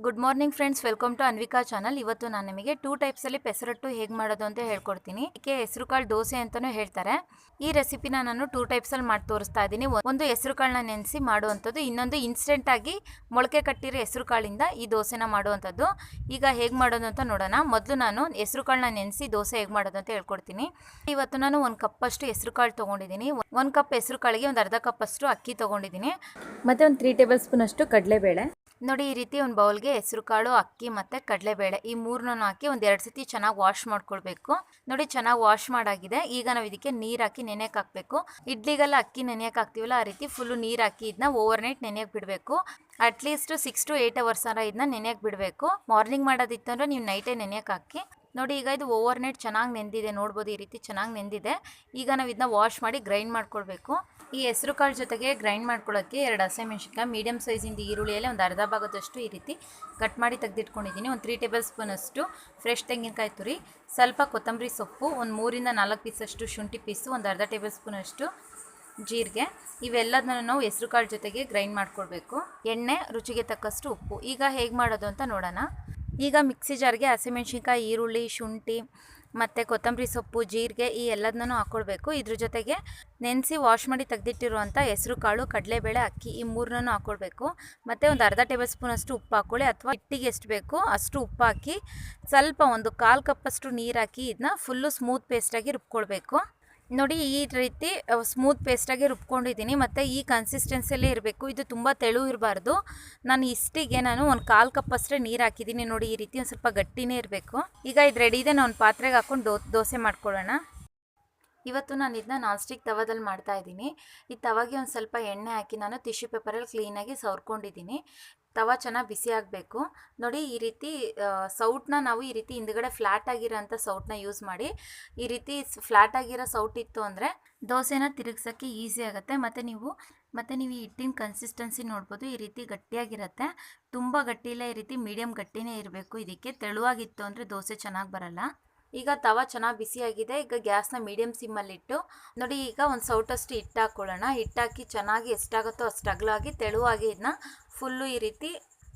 Good morning friends, welcome to Anvika channel. ಇವತ್ತು ನಾನು ನಿಮಗೆ 2 ಟೈಪ್ಸಲ್ಲಿ ಪೆಸರಟ್ಟು ಹೇಗೆ ಮಾಡೋದು ಅಂತ ಹೇಳ್ಕೊಡ್ತೀನಿ. ಇದಕ್ಕೆ ಹೆಸರುಕಾಳು ದೋಸೆ ಅಂತಲೂ ಹೇಳ್ತಾರೆ. ಈ ರೆಸಿಪಿನ ನಾನು 2 ಟೈಪ್ಸಲ್ಲಿ ಮಾಡಿ ತೋರಿಸ್ತಾ ಇದ್ದೀನಿ. ಒಂದು ಹೆಸರುಕಾಳನ್ನ ನೆನೆಸಿ ಮಾಡುವಂಥದ್ದು, ಇನ್ನೊಂದು ಇನ್ಸ್ಟೆಂಟಾಗಿ ಮೊಳಕೆ ಕಟ್ಟಿರೋ ಹೆಸರುಕಾಳಿಂದ ಈ ದೋಸೆನ ಮಾಡುವಂಥದ್ದು. ಈಗ ಹೇಗೆ ಮಾಡೋದು ಅಂತ ನೋಡೋಣ. ಮೊದಲು ನಾನು ಹೆಸರುಕಾಳನ್ನ ನೆನೆಸಿ ದೋಸೆ ಹೇಗೆ ಮಾಡೋದು ಅಂತ ಹೇಳ್ಕೊಡ್ತೀನಿ. ಇವತ್ತು ನಾನು 1 ಕಪ್ಪಷ್ಟು ಹೆಸರುಕಾಳು ತೊಗೊಂಡಿದ್ದೀನಿ. 1 ಕಪ್ ಹೆಸರುಕಾಳಿಗೆ ಒಂದು ಅರ್ಧ ಕಪ್ಪಷ್ಟು ಅಕ್ಕಿ ತೊಗೊಂಡಿದ್ದೀನಿ, ಮತ್ತು ಒಂದು 3 ಟೇಬಲ್ ಸ್ಪೂನಷ್ಟು ಕಡಲೆಬೇಳೆ. ನೋಡಿ, ಈ ರೀತಿ ಒಂದು ಬೌಲ್ಗೆ ಹೆಸರುಕಾಳು, ಅಕ್ಕಿ ಮತ್ತು ಕಡಲೆಬೇಳೆ ಈ ಮೂರನ್ನೂ ಹಾಕಿ ಒಂದು 2 ಸತಿ ಚೆನ್ನಾಗಿ ವಾಶ್ ಮಾಡ್ಕೊಳ್ಬೇಕು. ನೋಡಿ, ಚೆನ್ನಾಗಿ ವಾಶ್ ಮಾಡಾಗಿದೆ. ಈಗ ನಾವು ಇದಕ್ಕೆ ನೀರು ಹಾಕಿ ನೆನೆಯಕ್ಕೆ ಹಾಕಬೇಕು. ಇಡ್ಲಿಗೆಲ್ಲ ಅಕ್ಕಿ ನೆನೆಯಕ್ಕೆ ಹಾಕ್ತೀವಲ್ಲ, ಆ ರೀತಿ ಫುಲ್ಲು ನೀರು ಹಾಕಿ ಇದನ್ನ ಓವರ್ ನೈಟ್ ನೆನೆಯಕ್ಕೆ ಬಿಡಬೇಕು. ಅಟ್ಲೀಸ್ಟ್ 6 to 8 ಅವರ್ಸ್ ಇದನ್ನ ನೆನೆಯಕ್ಕೆ ಬಿಡಬೇಕು. ಮಾರ್ನಿಂಗ್ ಮಾಡೋದಿತ್ತು ಅಂದರೆ ನೀವು ನೈಟೇ ನೆನೆಯಕ್ಕೆ ಹಾಕಿ. ನೋಡಿ, ಈಗ ಇದು ಓವರ್ ನೈಟ್ ಚೆನ್ನಾಗಿ ನೆಂದಿದೆ. ನೋಡ್ಬೋದು, ಈ ರೀತಿ ಚೆನ್ನಾಗಿ ನೆಂದಿದೆ. ಈಗ ನಾವು ಇದನ್ನ ವಾಶ್ ಮಾಡಿ ಗ್ರೈಂಡ್ ಮಾಡ್ಕೊಳ್ಬೇಕು. ಈ ಹೆಸರು ಕಾಳು ಜೊತೆಗೆ ಗ್ರೈಂಡ್ ಮಾಡ್ಕೊಳ್ಳೋಕ್ಕೆ 2 ಹಸಿಮೆಣಸಿನ್ಕಾಯಿ, ಮೀಡಿಯಮ್ ಸೈಜಿಂದ ಈರುಳ್ಳಿಯಲ್ಲಿ ಒಂದು ಅರ್ಧ ಭಾಗದಷ್ಟು ಈ ರೀತಿ ಕಟ್ ಮಾಡಿ ತೆಗೆದಿಟ್ಕೊಂಡಿದ್ದೀನಿ. ಒಂದು 3 ಟೇಬಲ್ ಸ್ಪೂನಷ್ಟು ಫ್ರೆಶ್ ತೆಂಗಿನಕಾಯಿ ತುರಿ, ಸ್ವಲ್ಪ ಕೊತ್ತಂಬರಿ ಸೊಪ್ಪು, ಒಂದು 3 ಇಂದ 4 ಪೀಸಷ್ಟು ಶುಂಠಿ ಪೀಸು, ಒಂದು ಅರ್ಧ ಟೇಬಲ್ ಸ್ಪೂನಷ್ಟು ಜೀರಿಗೆ. ಇವೆಲ್ಲದನ್ನು ನಾವು ಹೆಸರು ಕಾಳು ಜೊತೆಗೆ ಗ್ರೈಂಡ್ ಮಾಡ್ಕೊಳ್ಬೇಕು. ಎಣ್ಣೆ, ರುಚಿಗೆ ತಕ್ಕಷ್ಟು ಉಪ್ಪು. ಈಗ ಹೇಗೆ ಮಾಡೋದು ಅಂತ ನೋಡೋಣ. ಈಗ ಮಿಕ್ಸಿ ಜಾರ್ಗೆ ಹಸಿಮೆಣಸಿನ್ಕಾಯಿ, ಈರುಳ್ಳಿ, ಶುಂಠಿ ಮತ್ತು ಕೊತ್ತಂಬರಿ ಸೊಪ್ಪು, ಜೀರಿಗೆ ಈ ಎಲ್ಲದನ್ನೂ ಹಾಕ್ಕೊಳ್ಬೇಕು. ಇದ್ರ ಜೊತೆಗೆ ನೆನೆಸಿ ವಾಶ್ ಮಾಡಿ ತೆಗೆದಿಟ್ಟಿರುವಂಥ ಹೆಸರು ಕಾಳು, ಕಡಲೆಬೇಳೆ, ಅಕ್ಕಿ ಈ ಮೂರನ್ನೂ ಹಾಕ್ಕೊಳ್ಬೇಕು. ಮತ್ತು ಒಂದು ಅರ್ಧ ಟೇಬಲ್ ಸ್ಪೂನಷ್ಟು ಉಪ್ಪು ಹಾಕ್ಕೊಳ್ಳಿ, ಅಥವಾ ಹಿಟ್ಟಿಗೆ ಎಷ್ಟು ಬೇಕೋ ಅಷ್ಟು ಉಪ್ಪು ಹಾಕಿ ಸ್ವಲ್ಪ ಒಂದು 1/4 ಕಪ್ಪಷ್ಟು ನೀರು ಹಾಕಿ ಇದನ್ನ ಫುಲ್ಲು ಸ್ಮೂತ್ ಪೇಸ್ಟಾಗಿ ರುಬ್ಕೊಳ್ಬೇಕು. ನೋಡಿ, ಈ ರೀತಿ ಸ್ಮೂತ್ ಪೇಸ್ಟಾಗಿ ರುಬ್ಕೊಂಡಿದ್ದೀನಿ. ಮತ್ತು ಈ ಕನ್ಸಿಸ್ಟೆನ್ಸಿಯಲ್ಲೇ ಇರಬೇಕು. ಇದು ತುಂಬ ತೆಳು ಇರಬಾರ್ದು. ನಾನು ಇಷ್ಟಿಗೆ ಒಂದು 1/4 ಕಪ್ ಅಷ್ಟೇ ನೀರು ಹಾಕಿದ್ದೀನಿ. ನೋಡಿ, ಈ ರೀತಿ ಒಂದು ಸ್ವಲ್ಪ ಗಟ್ಟಿನೇ ಇರಬೇಕು. ಈಗ ಇದು ರೆಡಿ ಇದೆ. ನಾನು ಒಂದು ಪಾತ್ರೆಗೆ ಹಾಕ್ಕೊಂಡು ದೋಸೆ ಮಾಡ್ಕೊಳ್ಳೋಣ. ಇವತ್ತು ನಾನು ಇದನ್ನ ನಾನ್ ಸ್ಟಿಕ್ ತವಾದಲ್ಲಿ ಮಾಡ್ತಾ ಇದ್ದೀನಿ. ಈ ತವಾಗೆ ಒಂದು ಸ್ವಲ್ಪ ಎಣ್ಣೆ ಹಾಕಿ ನಾನು ಟಿಶ್ಯೂ ಪೇಪರಲ್ಲಿ ಕ್ಲೀನಾಗಿ ಸವರ್ಕೊಂಡಿದ್ದೀನಿ. ತವ ಚೆನ್ನಾಗಿ ಬಿಸಿ ಆಗಬೇಕು. ನೋಡಿ, ಈ ರೀತಿ ಸೌಟನ್ನ ನಾವು ಈ ರೀತಿ ಹಿಂದ್ಗಡೆ ಫ್ಲ್ಯಾಟ್ ಆಗಿರೋಂಥ ಸೌಟನ್ನ ಯೂಸ್ ಮಾಡಿ. ಈ ರೀತಿ ಫ್ಲ್ಯಾಟ್ ಆಗಿರೋ ಸೌಟ್ ಇತ್ತು ಅಂದರೆ ದೋಸೆನ ತಿರುಗ್ಸೋಕ್ಕೆ ಈಸಿ ಆಗುತ್ತೆ. ಮತ್ತು ನೀವು ಈ ಹಿಟ್ಟಿನ ಕನ್ಸಿಸ್ಟೆನ್ಸಿ ನೋಡ್ಬೋದು, ಈ ರೀತಿ ಗಟ್ಟಿಯಾಗಿರುತ್ತೆ. ತುಂಬ ಗಟ್ಟಿ ಇಲ್ಲ, ಈ ರೀತಿ ಮೀಡಿಯಮ್ ಗಟ್ಟಿನೇ ಇರಬೇಕು. ಇದಕ್ಕೆ ತೆಳುವಾಗಿತ್ತು ಅಂದರೆ ದೋಸೆ ಚೆನ್ನಾಗಿ ಬರಲ್ಲ. ಈಗ ತವ ಚೆನ್ನಾಗಿ ಬಿಸಿಯಾಗಿದೆ. ಈಗ ಗ್ಯಾಸ್ನ ಮೀಡಿಯಮ್ ಸಿಮ್ಮಲ್ಲಿಟ್ಟು ನೋಡಿ, ಈಗ ಒಂದು ಸೌಟಷ್ಟು ಹಿಟ್ಟು ಹಾಕ್ಕೊಳ್ಳೋಣ. ಹಿಟ್ಟಾಕಿ ಚೆನ್ನಾಗಿ ಎಷ್ಟಾಗುತ್ತೋ ಅಷ್ಟು ಅಗಲವಾಗಿ ತೆಳುವಾಗಿ ಇದನ್ನ ಫುಲ್ಲು ಈ ರೀತಿ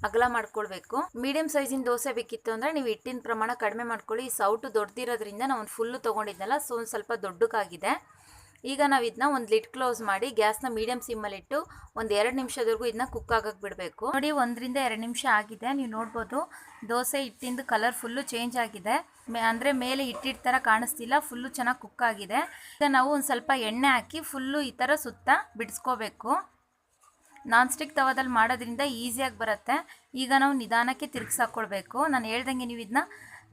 ಅಗಲ ಮಾಡ್ಕೊಳ್ಬೇಕು. ಮೀಡಿಯಮ್ ಸೈಜಿನ ದೋಸೆ ಬೇಕಿತ್ತು ಅಂದರೆ ನೀವು ಹಿಟ್ಟಿನ ಪ್ರಮಾಣ ಕಡಿಮೆ ಮಾಡ್ಕೊಳ್ಳಿ. ಈ ಸೌಟು ದೊಡ್ಡದಿರೋದ್ರಿಂದ ನಾವು ಒಂದು ಫುಲ್ಲು ತೊಗೊಂಡಿದ್ನಲ್ಲ, ಸೊ ಒಂದು ಸ್ವಲ್ಪ ದೊಡ್ಡಕ್ಕಾಗಿದೆ. ಈಗ ನಾವು ಇದನ್ನ ಒಂದು ಲಿಡ್ ಕ್ಲೋಸ್ ಮಾಡಿ ಗ್ಯಾಸ್ನ ಮೀಡಿಯಮ್ ಸಿಮ್ಮಲ್ಲಿಟ್ಟು ಒಂದು 2 ನಿಮಿಷದವರೆಗೂ ಇದನ್ನ ಕುಕ್ ಆಗಕ್ಕೆ ಬಿಡಬೇಕು. ನೋಡಿ, 1 ರಿಂದ 2 ನಿಮಿಷ ಆಗಿದೆ. ನೀವು ನೋಡ್ಬೋದು, ದೋಸೆ ಹಿಟ್ಟಿಂದು ಕಲರ್ ಫುಲ್ಲು ಚೇಂಜ್ ಆಗಿದೆ. ಅಂದರೆ ಮೇಲೆ ಹಿಟ್ಟಿಟ್ಟು ಥರ ಕಾಣಿಸ್ತಿಲ್ಲ, ಫುಲ್ಲು ಚೆನ್ನಾಗಿ ಕುಕ್ ಆಗಿದೆ. ಈಗ ನಾವು ಒಂದು ಸ್ವಲ್ಪ ಎಣ್ಣೆ ಹಾಕಿ ಫುಲ್ಲು ಈ ಥರ ಸುತ್ತ ಬಿಡಿಸ್ಕೋಬೇಕು. ನಾನ್ ಸ್ಟಿಕ್ ತವಾದಲ್ಲಿ ಮಾಡೋದ್ರಿಂದ ಈಸಿಯಾಗಿ ಬರುತ್ತೆ. ಈಗ ನಾವು ನಿಧಾನಕ್ಕೆ ತಿರುಗಿಸಾಕೊಳ್ಬೇಕು. ನಾನು ಹೇಳ್ದಂಗೆ ನೀವು ಇದನ್ನ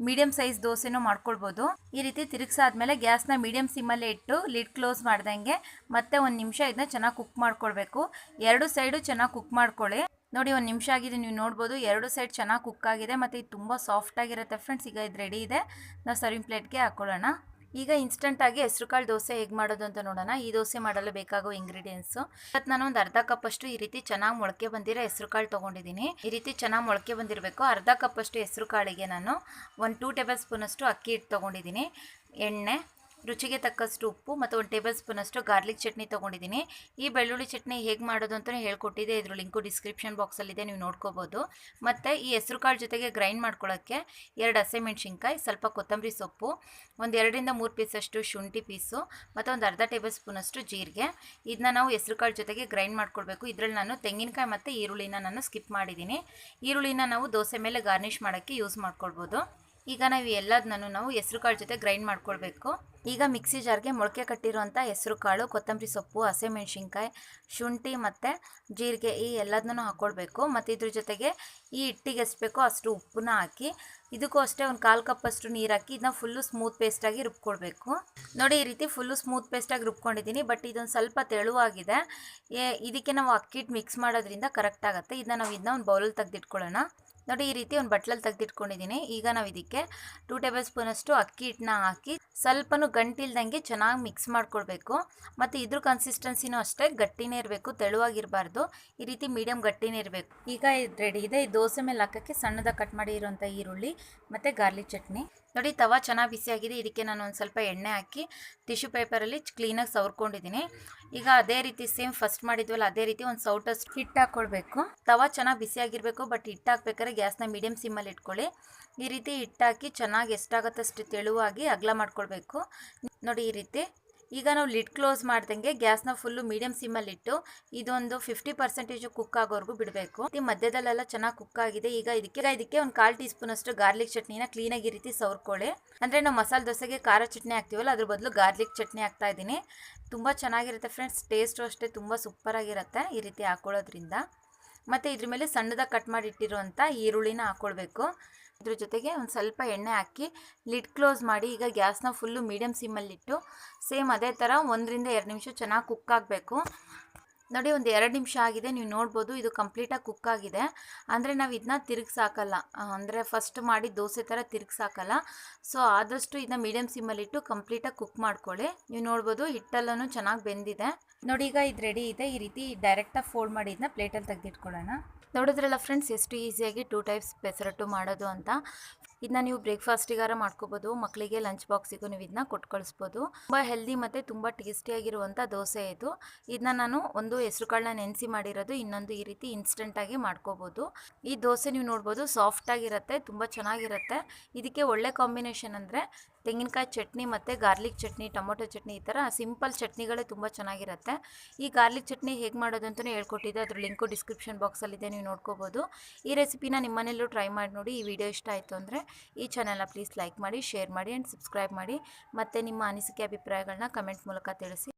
ಮೀಡಿಯಮ್ ಸೈಜ್ ದೋಸೆನೂ ಮಾಡ್ಕೊಳ್ಬೋದು. ಈ ರೀತಿ ತಿರುಗಿಸಾದ್ಮೇಲೆ ಗ್ಯಾಸ್ನ ಮೀಡಿಯಮ್ ಸಿಮ್ಮಲ್ಲೇ ಇಟ್ಟು ಲಿಡ್ ಕ್ಲೋಸ್ ಮಾಡ್ದಂಗೆ ಮತ್ತೆ 1 ನಿಮಿಷ ಇದನ್ನ ಚೆನ್ನಾಗಿ ಕುಕ್ ಮಾಡ್ಕೊಳ್ಬೇಕು. 2 ಸೈಡು ಚೆನ್ನಾಗಿ ಕುಕ್ ಮಾಡ್ಕೊಳ್ಳಿ. ನೋಡಿ, 1 ನಿಮಿಷ ಆಗಿದೆ. ನೀವು ನೋಡ್ಬೋದು 2 ಸೈಡ್ ಚೆನ್ನಾಗಿ ಕುಕ್ ಆಗಿದೆ. ಮತ್ತು ಇದು ತುಂಬ ಸಾಫ್ಟಾಗಿರುತ್ತೆ ಫ್ರೆಂಡ್ಸ್. ಈಗ ಇದು ರೆಡಿ ಇದೆ. ನಾವು ಸರ್ವಿಂಗ್ ಪ್ಲೇಟ್ಗೆ ಹಾಕ್ಕೊಳ್ಳೋಣ. ಈಗ ಇನ್ಸ್ಟೆಂಟಾಗಿ ಹೆಸರುಕಾಳು ದೋಸೆ ಹೇಗೆ ಮಾಡೋದು ಅಂತ ನೋಡೋಣ. ಈ ದೋಸೆ ಮಾಡಲು ಬೇಕಾಗೋ ಇಂಗ್ರೀಡಿಯೆಂಟ್ಸು, ಇವತ್ತು ನಾನು ಒಂದು ಅರ್ಧ ಕಪ್ಪಷ್ಟು ಈ ರೀತಿ ಚೆನ್ನಾಗಿ ಮೊಳಕೆ ಬಂದಿರೋ ಹೆಸರುಕಾಳು ತೊಗೊಂಡಿದ್ದೀನಿ. ಈ ರೀತಿ ಚೆನ್ನಾಗಿ ಮೊಳಕೆ ಬಂದಿರಬೇಕು. ಅರ್ಧ ಕಪ್ಪಷ್ಟು ಹೆಸರುಕಾಳಿಗೆ ನಾನು ಒಂದು 2 ಟೇಬಲ್ ಸ್ಪೂನಷ್ಟು ಅಕ್ಕಿ ಹಿಟ್ಟು ತೊಗೊಂಡಿದ್ದೀನಿ. ಎಣ್ಣೆ, ರುಚಿಗೆ ತಕ್ಕಷ್ಟು ಉಪ್ಪು ಮತ್ತು 1 ಟೇಬಲ್ ಸ್ಪೂನಷ್ಟು ಗಾರ್ಲಿಕ್ ಚಟ್ನಿ ತೊಗೊಂಡಿದ್ದೀನಿ. ಈ ಬೆಳ್ಳುಳ್ಳಿ ಚಟ್ನಿ ಹೇಗೆ ಮಾಡೋದು ಅಂತಲೇ ಹೇಳ್ಕೊಟ್ಟಿದ್ದೆ. ಇದ್ರ ಲಿಂಕು ಡಿಸ್ಕ್ರಿಪ್ಷನ್ ಬಾಕ್ಸಲ್ಲಿದೆ, ನೀವು ನೋಡ್ಕೋಬೋದು. ಮತ್ತು ಈ ಹೆಸರುಕಾಳು ಜೊತೆಗೆ ಗ್ರೈಂಡ್ ಮಾಡ್ಕೊಳ್ಳೋಕ್ಕೆ 2 ಹಸಿಮೆಣಸಿನ್ಕಾಯಿ, ಸ್ವಲ್ಪ ಕೊತ್ತಂಬರಿ ಸೊಪ್ಪು, ಒಂದು 2 ರಿಂದ 3 ಪೀಸಷ್ಟು ಶುಂಠಿ ಪೀಸು ಮತ್ತು ಒಂದು ಅರ್ಧ ಟೇಬಲ್ ಸ್ಪೂನಷ್ಟು ಜೀರಿಗೆ. ಇದನ್ನ ನಾವು ಹೆಸರುಕಾಳು ಜೊತೆಗೆ ಗ್ರೈಂಡ್ ಮಾಡ್ಕೊಳ್ಬೇಕು. ಇದರಲ್ಲಿ ನಾನು ತೆಂಗಿನಕಾಯಿ ಮತ್ತು ಈರುಳ್ಳಿನ ನಾನು ಸ್ಕಿಪ್ ಮಾಡಿದ್ದೀನಿ. ಈರುಳ್ಳಿನ ನಾವು ದೋಸೆ ಮೇಲೆ ಗಾರ್ನಿಷ್ ಮಾಡೋಕ್ಕೆ ಯೂಸ್ ಮಾಡ್ಕೊಳ್ಬೋದು. ಈಗ ನಾವು ಎಲ್ಲದನ್ನೂ ನಾವು ಹೆಸರುಕಾಳು ಜೊತೆ ಗ್ರೈಂಡ್ ಮಾಡ್ಕೊಳ್ಬೇಕು. ಈಗ ಮಿಕ್ಸಿ ಜಾರ್ಗೆ ಮೊಳಕೆ ಕಟ್ಟಿರುವಂಥ ಹೆಸರುಕಾಳು, ಕೊತ್ತಂಬರಿ ಸೊಪ್ಪು, ಹಸಿಮೆಣಸಿನ್ಕಾಯಿ, ಶುಂಠಿ ಮತ್ತು ಜೀರಿಗೆ ಈ ಎಲ್ಲದನ್ನೂ ಹಾಕ್ಕೊಳ್ಬೇಕು. ಮತ್ತು ಇದ್ರ ಜೊತೆಗೆ ಈ ಹಿಟ್ಟಿಗೆ ಎಷ್ಟು ಬೇಕೋ ಅಷ್ಟು ಉಪ್ಪನ್ನ ಹಾಕಿ ಇದಕ್ಕೂ ಅಷ್ಟೇ ಒಂದು 1/4 ಕಪ್ಪಷ್ಟು ನೀರು ಹಾಕಿ ಇದನ್ನ ಫುಲ್ಲು ಸ್ಮೂತ್ ಪೇಸ್ಟಾಗಿ ರುಬ್ಕೊಳ್ಬೇಕು. ನೋಡಿ, ಈ ರೀತಿ ಫುಲ್ಲು ಸ್ಮೂತ್ ಪೇಸ್ಟಾಗಿ ರುಬ್ಕೊಂಡಿದ್ದೀನಿ. ಬಟ್ ಇದೊಂದು ಸ್ವಲ್ಪ ತೆಳುವಾಗಿದೆ. ಇದಕ್ಕೆ ನಾವು ಅಕ್ಕಿ ಹಿಟ್ಟು ಮಿಕ್ಸ್ ಮಾಡೋದ್ರಿಂದ ಕರೆಕ್ಟ್ ಆಗುತ್ತೆ. ಇದನ್ನ ಒಂದು ಬೌಲಲ್ಲಿ ತೆಗೆದಿಟ್ಕೊಳ್ಳೋಣ. ನೋಡಿ, ಈ ರೀತಿ ಒಂದು ಬಟ್ಲಲ್ಲಿ ತೆಗೆದಿಟ್ಕೊಂಡಿದ್ದೀನಿ. ಈಗ ನಾವು ಇದಕ್ಕೆ 2 ಟೇಬಲ್ ಸ್ಪೂನಷ್ಟು ಅಕ್ಕಿ ಹಿಟ್ಟನ್ನ ಹಾಕಿ ಸ್ವಲ್ಪನೂ ಗಂಟಿಲ್ದಂಗೆ ಚೆನ್ನಾಗಿ ಮಿಕ್ಸ್ ಮಾಡ್ಕೊಳ್ಬೇಕು. ಮತ್ತು ಇದ್ರ ಕನ್ಸಿಸ್ಟೆನ್ಸಿನೂ ಅಷ್ಟೇ ಗಟ್ಟಿನೇ ಇರಬೇಕು, ತೆಳುವಾಗಿರಬಾರ್ದು. ಈ ರೀತಿ ಮೀಡಿಯಮ್ ಗಟ್ಟಿನೇ ಇರಬೇಕು. ಈಗ ಇದು ರೆಡಿ ಇದೆ. ಈ ದೋಸೆ ಮೇಲೆ ಹಾಕೋಕ್ಕೆ ಸಣ್ಣದಾಗಿ ಕಟ್ ಮಾಡಿ ಇರುವಂಥ ಈರುಳ್ಳಿ ಮತ್ತು ಗಾರ್ಲಿಕ್ ಚಟ್ನಿ. ನೋಡಿ, ತವ ಚೆನ್ನಾಗಿ ಬಿಸಿಯಾಗಿದೆ. ಇದಕ್ಕೆ ನಾನು ಒಂದು ಸ್ವಲ್ಪ ಎಣ್ಣೆ ಹಾಕಿ ಟಿಶ್ಯೂ ಪೇಪರಲ್ಲಿ ಕ್ಲೀನಾಗಿ ಸವರ್ಕೊಂಡಿದ್ದೀನಿ. ಈಗ ಅದೇ ರೀತಿ ಸೇಮ್ ಫಸ್ಟ್ ಮಾಡಿದ್ವಲ್ಲ ಅದೇ ರೀತಿ ಒಂದು ಸೌಟಷ್ಟು ಹಿಟ್ಟು ಹಾಕ್ಕೊಳ್ಬೇಕು. ತವಾ ಚೆನ್ನಾಗಿ ಬಿಸಿಯಾಗಿರಬೇಕು, ಬಟ್ ಹಿಟ್ಟು ಹಾಕ್ಬೇಕಾದ್ರೆ ಗ್ಯಾಸ್ನ ಮೀಡಿಯಮ್ ಸಿಮ್ಮಲ್ಲಿ ಇಟ್ಕೊಳ್ಳಿ. ಈ ರೀತಿ ಹಿಟ್ಟಾಕಿ ಚೆನ್ನಾಗಿ ಎಷ್ಟಾಗುತ್ತಷ್ಟು ತೆಳುವಾಗಿ ಅಗಲ ಮಾಡ್ಕೊಳ್ಬೇಕು ನೋಡಿ ಈ ರೀತಿ. ಈಗ ನಾವು ಲಿಡ್ ಕ್ಲೋಸ್ ಮಾಡ್ದಂಗೆ ಗ್ಯಾಸ್ನ ಫುಲ್ಲು ಮೀಡಿಯಮ್ ಸಿಮ್ಮಲ್ಲಿ ಇಟ್ಟು ಇದೊಂದು 50% ಕುಕ್ ಆಗೋವರೆಗೂ ಬಿಡಬೇಕು. ಮಧ್ಯದಲ್ಲೆಲ್ಲ ಚೆನ್ನಾಗಿ ಕುಕ್ ಆಗಿದೆ. ಈಗ ಇದಕ್ಕೆ ಒಂದು 1/4 ಟೀ ಸ್ಪೂನ್ ಅಷ್ಟು ಗಾರ್ಲಿಕ್ ಚಟ್ನಿನ ಕ್ಲೀನಾಗಿ ಈ ರೀತಿ ಸವರ್ಕೊಳ್ಳಿ. ಅಂದರೆ ನಾವು ಮಸಾಲೆ ದೋಸೆಗೆ ಖಾರ ಚಟ್ನಿ ಹಾಕ್ತೀವಲ್ಲ ಅದ್ರ ಬದಲು ಗಾರ್ಲಿಕ್ ಚಟ್ನಿ ಹಾಕ್ತಾ ಇದ್ದೀನಿ. ತುಂಬ ಚೆನ್ನಾಗಿರುತ್ತೆ ಫ್ರೆಂಡ್ಸ್, ಟೇಸ್ಟು ಅಷ್ಟೇ ತುಂಬ ಸೂಪರಾಗಿರುತ್ತೆ ಈ ರೀತಿ ಹಾಕ್ಕೊಳ್ಳೋದ್ರಿಂದ. ಮತ್ತು ಇದ್ರ ಮೇಲೆ ಸಣ್ಣದಾಗಿ ಕಟ್ ಮಾಡಿ ಇಟ್ಟಿರುವಂಥ ಈರುಳ್ಳಿನ ಹಾಕ್ಕೊಳ್ಬೇಕು. ಇದ್ರ ಜೊತೆಗೆ ಒಂದು ಸ್ವಲ್ಪ ಎಣ್ಣೆ ಹಾಕಿ ಲಿಡ್ ಕ್ಲೋಸ್ ಮಾಡಿ ಈಗ ಗ್ಯಾಸ್ನ ಫುಲ್ಲು ಮೀಡಿಯಮ್ ಸಿಮ್ಮಲ್ಲಿಟ್ಟು ಸೇಮ್ ಅದೇ ಥರ 1 ರಿಂದ 2 ನಿಮಿಷ ಚೆನ್ನಾಗಿ ಕುಕ್ ಆಗಬೇಕು. ನೋಡಿ ಒಂದು 2 ನಿಮಿಷ ಆಗಿದೆ, ನೀವು ನೋಡ್ಬೋದು ಇದು ಕಂಪ್ಲೀಟಾಗಿ ಕುಕ್ ಆಗಿದೆ. ಅಂದರೆ ನಾವು ಇದನ್ನ ತಿರುಗಿಸಾಕಲ್ಲ, ಅಂದರೆ ಫಸ್ಟ್ ಮಾಡಿ ದೋಸೆ ಥರ ತಿರುಗಿಸಾಕಲ್ಲ. ಸೊ ಆದಷ್ಟು ಇದನ್ನ ಮೀಡಿಯಮ್ ಸಿಮ್ಮಲ್ಲಿಟ್ಟು ಕಂಪ್ಲೀಟಾಗಿ ಕುಕ್ ಮಾಡ್ಕೊಳ್ಳಿ. ನೀವು ನೋಡ್ಬೋದು ಹಿಟ್ಟೆಲ್ಲನೂ ಚೆನ್ನಾಗಿ ಬೆಂದಿದೆ ನೋಡಿ. ಈಗ ಇದು ರೆಡಿ ಇದೆ. ಈ ರೀತಿ ಡೈರೆಕ್ಟಾಗಿ ಫೋಲ್ಡ್ ಮಾಡಿ ಇದನ್ನ ಪ್ಲೇಟಲ್ಲಿ ತೆಗೆದಿಟ್ಕೊಳ್ಳೋಣ. ನೋಡಿದ್ರಲ್ಲ ಫ್ರೆಂಡ್ಸ್, ಎಷ್ಟು ಈಸಿಯಾಗಿ 2 ಟೈಪ್ಸ್ ಪೆಸರಟ್ಟು ಮಾಡೋದು ಅಂತ. ಇದನ್ನ ನೀವು ಬ್ರೇಕ್ಫಾಸ್ಟಿಗಾರ ಮಾಡ್ಕೋಬೋದು, ಮಕ್ಕಳಿಗೆ ಲಂಚ್ ಬಾಕ್ಸಿಗೂ ನೀವು ಇದನ್ನ ಕೊಟ್ಟು ಕಳಿಸ್ಬೋದು. ತುಂಬ ಹೆಲ್ದಿ ಮತ್ತು ತುಂಬ ಟೇಸ್ಟಿಯಾಗಿರುವಂಥ ದೋಸೆ ಇದು. ಇದನ್ನ ನಾನು ಒಂದು ಹೆಸರು ಕಾಳನ್ನ ನೆನೆಸಿ ಮಾಡಿರೋದು, ಇನ್ನೊಂದು ಈ ರೀತಿ ಇನ್ಸ್ಟೆಂಟಾಗಿ ಮಾಡ್ಕೋಬೋದು. ಈ ದೋಸೆ ನೀವು ನೋಡ್ಬೋದು ಸಾಫ್ಟಾಗಿರುತ್ತೆ, ತುಂಬ ಚೆನ್ನಾಗಿರುತ್ತೆ. ಇದಕ್ಕೆ ಒಳ್ಳೆ ಕಾಂಬಿನೇಷನ್ ಅಂದರೆ ತೆಂಗಿನಕಾಯಿ ಚಟ್ನಿ ಮತ್ತು ಗಾರ್ಲಿಕ್ ಚಟ್ನಿ, ಟೊಮೊಟೊ ಚಟ್ನಿ, ಈ ಥರ ಸಿಂಪಲ್ ಚಟ್ನಿಗಳೇ ತುಂಬ ಚೆನ್ನಾಗಿರುತ್ತೆ. ಈ ಗಾರ್ಲಿಕ್ ಚಟ್ನಿ ಹೇಗೆ ಮಾಡೋದು ಅಂತಲೇ ಹೇಳ್ಕೊಟ್ಟಿದ್ದೆ, ಅದ್ರ ಲಿಂಕು ಡಿಸ್ಕ್ರಿಪ್ಷನ್ ಬಾಕ್ಸಲ್ಲಿದೆ, ನೀವು ನೋಡ್ಕೋಬೋದು. ಈ ರೆಸಿಪಿನ ನಿಮ್ಮ ಮನೆಯಲ್ಲೂ ಟ್ರೈ ಮಾಡಿ ನೋಡಿ. ಈ ವಿಡಿಯೋ ಇಷ್ಟ ಆಯಿತು ಅಂದರೆ ಈ ಚಾನಲ್ನ ಪ್ಲೀಸ್ ಲೈಕ್ ಮಾಡಿ, ಶೇರ್ ಮಾಡಿ ಆ್ಯಂಡ್ ಸಬ್ಸ್ಕ್ರೈಬ್ ಮಾಡಿ. ಮತ್ತು ನಿಮ್ಮ ಅನಿಸಿಕೆ ಅಭಿಪ್ರಾಯಗಳನ್ನ ಕಮೆಂಟ್ ಮೂಲಕ ತಿಳಿಸಿ.